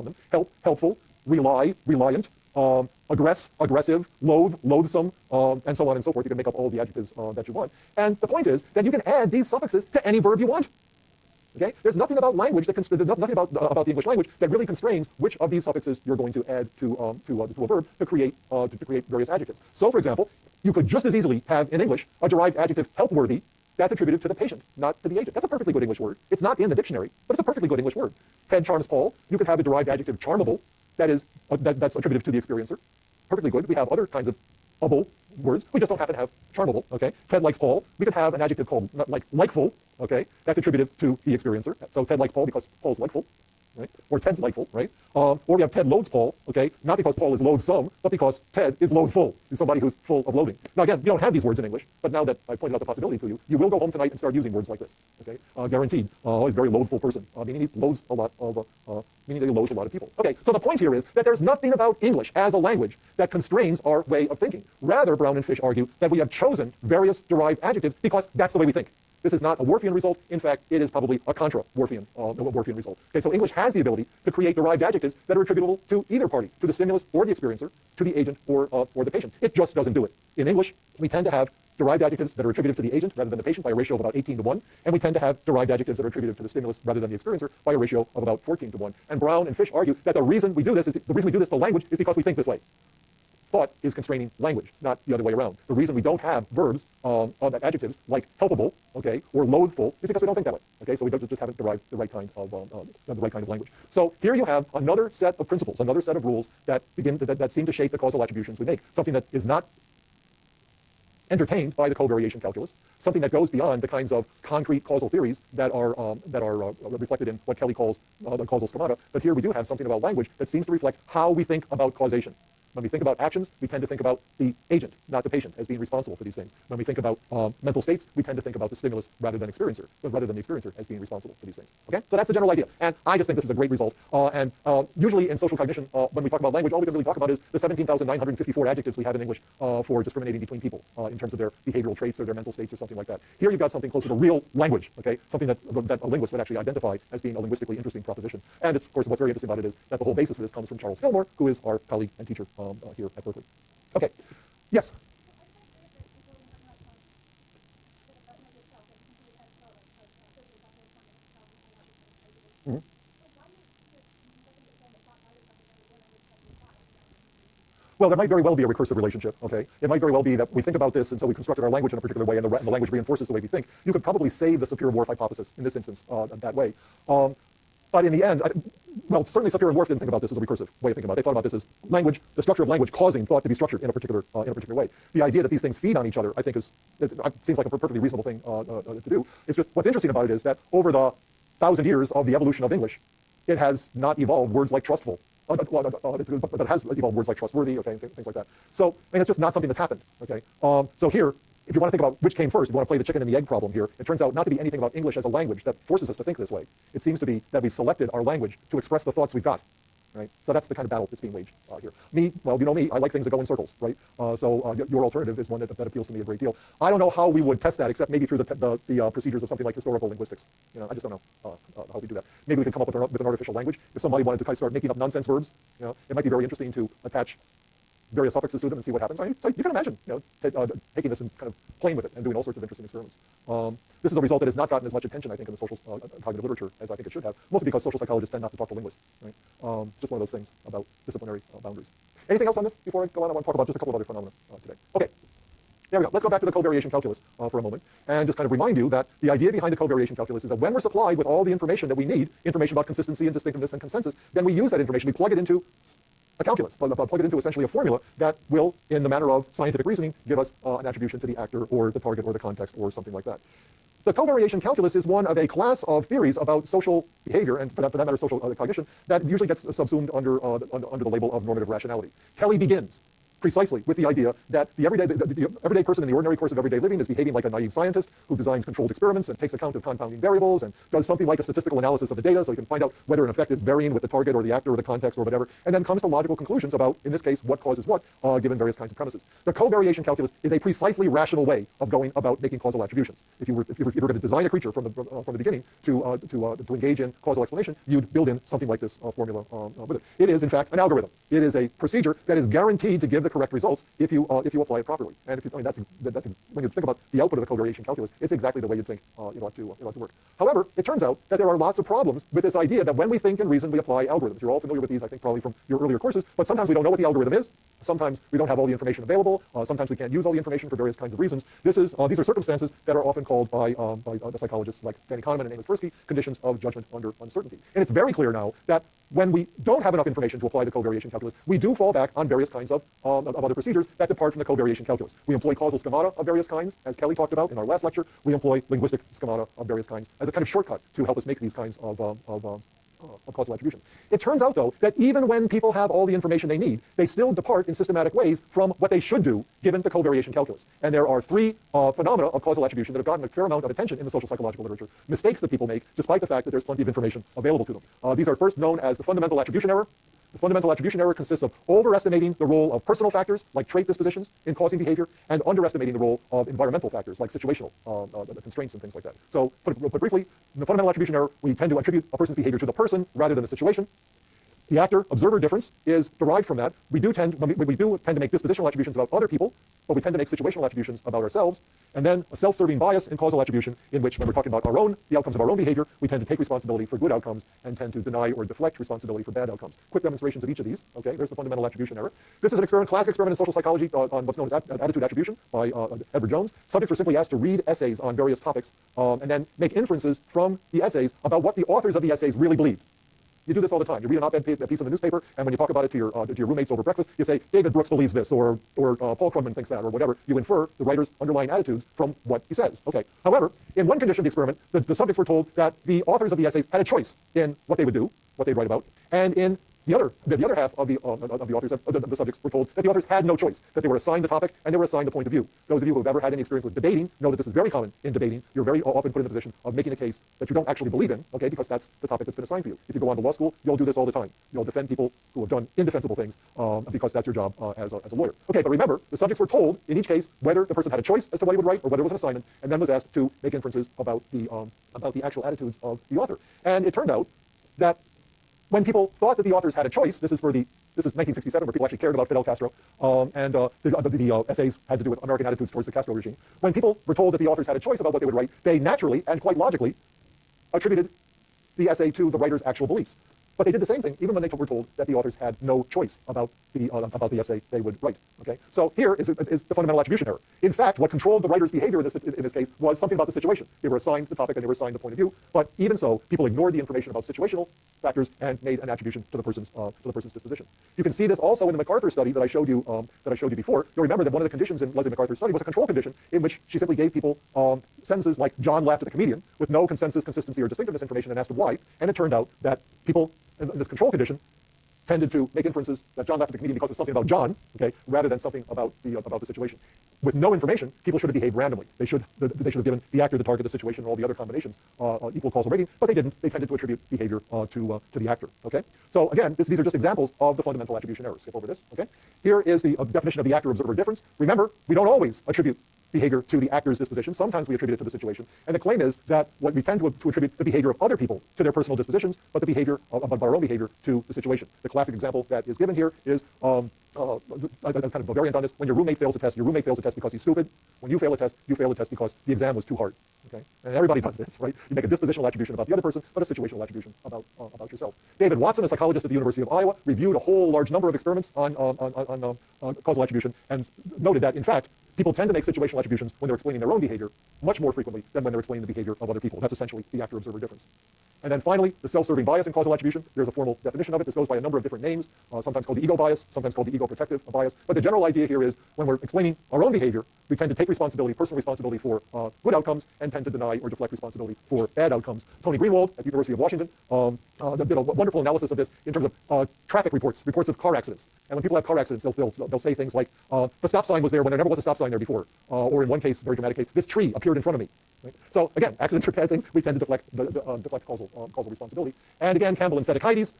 them. Help, helpful, rely, reliant, aggressive, loathe, loathsome, and so on and so forth. You can make up all the adjectives that you want. And the point is that you can add these suffixes to any verb you want. Okay? There's nothing about language that there's nothing about the English language that really constrains which of these suffixes you're going to add to a verb to create various adjectives. So, for example, you could just as easily have in English a derived adjective helpworthy that's attributed to the patient, not to the agent. That's a perfectly good English word. It's not in the dictionary, but it's a perfectly good English word. Ted charms Paul. You could have a derived adjective charmable that's attributed to the experiencer. Perfectly good. We have other kinds of able words. We just don't happen to have charmable. Okay. Ted likes Paul. We could have an adjective called likeful. Okay. That's attributed to the experiencer. So Ted likes Paul because Paul's likeful. Right? Or Ted's likeful, right? Or we have Ted loathes Paul, okay? Not because Paul is loathsome, but because Ted is loathful. He's somebody who's full of loathing. Now again, you don't have these words in English, but now that I pointed out the possibility to you, you will go home tonight and start using words like this, okay? Guaranteed. He's a very loathful person, meaning he loathes a lot of, meaning that he loathes a lot of people. Okay, so the point here is that there's nothing about English as a language that constrains our way of thinking. Rather, Brown and Fish argue that we have chosen various derived adjectives because that's the way we think. This is not a Worfian result. In fact, it is probably a contra-Worfian result. Okay, so English has the ability to create derived adjectives that are attributable to either party, to the stimulus or the experiencer, to the agent or the patient. It just doesn't do it. In English, we tend to have derived adjectives that are attributed to the agent rather than the patient by a ratio of about 18 to 1, and we tend to have derived adjectives that are attributed to the stimulus rather than the experiencer by a ratio of about 14 to 1. And Brown and Fish argue that the reason we do this to language is because we think this way. Thought is constraining language, not the other way around. The reason we don't have verbs, adjectives like helpable, okay, or loathful is because we don't think that way. Okay, so we just haven't derived the right kind of language. So here you have another set of principles, another set of rules that seem to shape the causal attributions we make. Something that is not entertained by the covariation calculus, something that goes beyond the kinds of concrete causal theories that are reflected in what Kelly calls the causal schemata. But here we do have something about language that seems to reflect how we think about causation. When we think about actions, we tend to think about the agent, not the patient, as being responsible for these things. When we think about mental states, we tend to think about the stimulus rather than the experiencer as being responsible for these things. Okay, so that's the general idea, and I just think this is a great result. Usually in social cognition, when we talk about language, all we can really talk about is the 17,954 adjectives we have in English for discriminating between people in terms of their behavioral traits or their mental states or something like that. Here you've got something closer to real language. Okay, something that a linguist would actually identify as being a linguistically interesting proposition. And it's, of course, what's very interesting about it is that the whole basis of this comes from Charles Fillmore, who is our colleague and teacher here at Berkeley. Okay. Yes. Mm-hmm. Well, there might very well be a recursive relationship, okay? It might very well be that we think about this, and so we constructed our language in a particular way, and the language reinforces the way we think. You could probably save the Sapir-Whorf hypothesis in this instance that way. But in the end, certainly Sapir and Whorf didn't think about this as a recursive way of thinking about it. They thought about this as language, the structure of language causing thought to be structured in a particular way. The idea that these things feed on each other, I think, seems like a perfectly reasonable thing to do. It's just what's interesting about it is that over the 1,000 years of the evolution of English, it has not evolved words like trustful. But it has evolved words like trustworthy, okay, things like that. So, I mean, it's just not something that's happened, okay? So here, if you want to think about which came first, if you want to play the chicken and the egg problem here, it turns out not to be anything about English as a language that forces us to think this way. It seems to be that we've selected our language to express the thoughts we've got, right? So that's the kind of battle that's being waged here. Well, you know me, I like things that go in circles, right? So your alternative is one that appeals to me a great deal. I don't know how we would test that, except maybe through the procedures of something like historical linguistics. You know, I just don't know how we do that. Maybe we could come up with an artificial language. If somebody wanted to kind of start making up nonsense verbs, you know, it might be very interesting to attach various suffixes to them and see what happens. I mean, so you can imagine, you know, taking this and kind of playing with it and doing all sorts of interesting experiments. This is a result that has not gotten as much attention, I think, in the social cognitive literature as I think it should have, mostly because social psychologists tend not to talk to linguists. Right? It's just one of those things about disciplinary boundaries. Anything else on this before I go on? I want to talk about just a couple of other phenomena today. Okay. There we go. Let's go back to the covariation calculus for a moment and just kind of remind you that the idea behind the covariation calculus is that when we're supplied with all the information that we need, information about consistency and distinctiveness and consensus, then we use that information, we plug it into a calculus, plug it into essentially a formula that will, in the manner of scientific reasoning, give us an attribution to the actor or the target or the context or something like that. The covariation calculus is one of a class of theories about social behavior, and for that matter, social cognition, that usually gets subsumed under the label of normative rationality. Kelly begins precisely with the idea that the everyday person in the ordinary course of everyday living is behaving like a naive scientist who designs controlled experiments and takes account of compounding variables and does something like a statistical analysis of the data so you can find out whether an effect is varying with the target or the actor or the context or whatever, and then comes to logical conclusions about, in this case, what causes what, given various kinds of premises. The covariation calculus is a precisely rational way of going about making causal attributions. If you were going to design a creature from the beginning to engage in causal explanation, you'd build in something like this formula with it. It is, in fact, an algorithm. It is a procedure that is guaranteed to give the correct results if you apply it properly. And if you, I mean, that's when you think about the output of the covariation calculus, it's exactly the way you'd think it ought to work. However, it turns out that there are lots of problems with this idea that when we think and reason, we apply algorithms. You're all familiar with these, I think, probably from your earlier courses, but sometimes we don't know what the algorithm is. Sometimes we don't have all the information available. Sometimes we can't use all the information for various kinds of reasons. These are circumstances that are often called by the psychologists like Danny Kahneman and Amos Tversky conditions of judgment under uncertainty. And it's very clear now that when we don't have enough information to apply the covariation calculus, we do fall back on various kinds of other procedures that depart from the covariation calculus. We employ causal schemata of various kinds, as Kelly talked about in our last lecture. We employ linguistic schemata of various kinds as a kind of shortcut to help us make these kinds of causal attribution. It turns out, though, that even when people have all the information they need, they still depart in systematic ways from what they should do given the covariation calculus. And there are three phenomena of causal attribution that have gotten a fair amount of attention in the social psychological literature, mistakes that people make despite the fact that there's plenty of information available to them. These are first known as the fundamental attribution error. The fundamental attribution error consists of overestimating the role of personal factors, like trait dispositions, in causing behavior, and underestimating the role of environmental factors, like situational constraints and things like that. So, put briefly, in the fundamental attribution error, we tend to attribute a person's behavior to the person rather than the situation. The actor-observer difference is derived from that. We do tend to make dispositional attributions about other people, but we tend to make situational attributions about ourselves. And then a self-serving bias in causal attribution, in which when we're talking about the outcomes of our own behavior, we tend to take responsibility for good outcomes and tend to deny or deflect responsibility for bad outcomes. Quick demonstrations of each of these. Okay, there's the fundamental attribution error. This is an classic experiment in social psychology on what's known as attitude attribution by Edward Jones. Subjects were simply asked to read essays on various topics and then make inferences from the essays about what the authors of the essays really believed. You do this all the time. You read an op-ed piece in the newspaper, and when you talk about it to your roommates over breakfast, you say, David Brooks believes this, or Paul Krugman thinks that, or whatever. You infer the writer's underlying attitudes from what he says. Okay. However, in one condition of the experiment, the subjects were told that the authors of the essays had a choice in what they would do, what they'd write about, and in the other half of the authors of the subjects were told that the authors had no choice, that they were assigned the topic and they were assigned the point of view. Those of you who have ever had any experience with debating know that this is very common in debating. You're very often put in the position of making a case that you don't actually believe in, okay, because that's the topic that's been assigned for you. If you go on to law school, you'll do this all the time. You'll defend people who have done indefensible things because that's your job as a lawyer. Okay, but remember, the subjects were told in each case whether the person had a choice as to what he would write or whether it was an assignment, and then was asked to make inferences about the actual attitudes of the author. And it turned out that when people thought that the authors had a choice, this is 1967, where people actually cared about Fidel Castro, and the essays had to do with American attitudes towards the Castro regime. When people were told that the authors had a choice about what they would write, they naturally and quite logically attributed the essay to the writer's actual beliefs. But they did the same thing even when they were told that the authors had no choice about the essay they would write. Okay, so here is the fundamental attribution error. In fact, what controlled the writer's behavior in this case was something about the situation. They were assigned the topic and they were assigned the point of view. But even so, people ignored the information about situational factors and made an attribution to the person's disposition. You can see this also in the MacArthur study that I showed you before. You'll remember that one of the conditions in Leslie MacArthur's study was a control condition in which she simply gave people sentences like "John laughed at the comedian" with no consensus, consistency, or distinctiveness information, and asked them why. And it turned out that people in this control condition tended to make inferences that John laughed at the comedian because it's something about John, okay, rather than something about the situation. With no information, people should have behaved randomly. They should have given the actor, the target, the situation, and all the other combinations equal causal rating, but they didn't. They tended to attribute behavior to the actor. Okay. So again, these are just examples of the fundamental attribution error. Skip over this. Okay. Here is the definition of the actor-observer difference. Remember, we don't always attribute behavior to the actor's disposition. Sometimes we attribute it to the situation. And the claim is that what we tend to attribute the behavior of other people to their personal dispositions, but the behavior of our own behavior to the situation. The classic example that is given here is as kind of a variant on this. When your roommate fails a test, your roommate fails a test because he's stupid. When you fail a test, you fail a test because the exam was too hard. Okay? And everybody does this, right? You make a dispositional attribution about the other person, but a situational attribution about yourself. David Watson, a psychologist at the University of Iowa, reviewed a whole large number of experiments on causal attribution and noted that, in fact, people tend to make situational attributions when they're explaining their own behavior much more frequently than when they're explaining the behavior of other people. That's essentially the actor-observer difference. And then finally, the self-serving bias in causal attribution. There's a formal definition of it. This goes by a number of different names, sometimes called the ego bias, sometimes called the ego-protective bias. But the general idea here is when we're explaining our own behavior, we tend to take personal responsibility for good outcomes and tend to deny or deflect responsibility for bad outcomes. Tony Greenwald at the University of Washington did a wonderful analysis of this in terms of traffic reports of car accidents. And when people have car accidents, they'll say things like, the stop sign was there when there never was a stop sign there before. Or in one case, very dramatic case, this tree appeared in front of me. Right? So again, accidents are bad things. We tend to deflect causal responsibility. And again, Campbell and Sedekaitis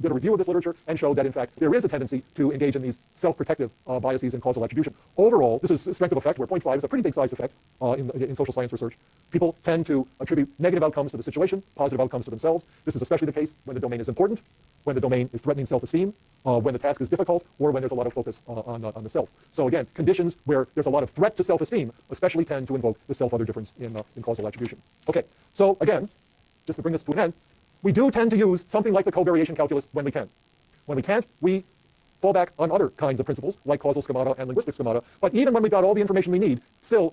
did a review of this literature and showed that, in fact, there is a tendency to engage in these self-protective biases in causal attribution. Overall, this is strength of effect, where 0.5 is a pretty big-sized effect in social science research. People tend to attribute negative outcomes to the situation, positive outcomes to themselves. This is especially the case when the domain is important, when the domain is threatening self-esteem, when the task is difficult, or when there's a lot of focus on the self. So again, conditions where there's a lot of threat to self-esteem especially tend to invoke the self-other difference in causal attribution. Okay, so again, just to bring this to an end, we do tend to use something like the covariation calculus when we can. When we can't, we fall back on other kinds of principles, like causal schemata and linguistic schemata. But even when we've got all the information we need, still,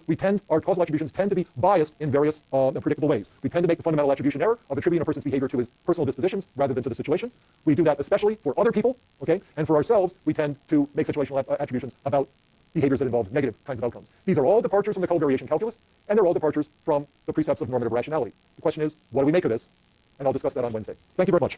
our causal attributions tend to be biased in various predictable ways. We tend to make the fundamental attribution error of attributing a person's behavior to his personal dispositions rather than to the situation. We do that especially for other people, okay? And for ourselves, we tend to make situational attributions about behaviors that involve negative kinds of outcomes. These are all departures from the covariation calculus, and they're all departures from the precepts of normative rationality. The question is, what do we make of this? And I'll discuss that on Wednesday. Thank you very much.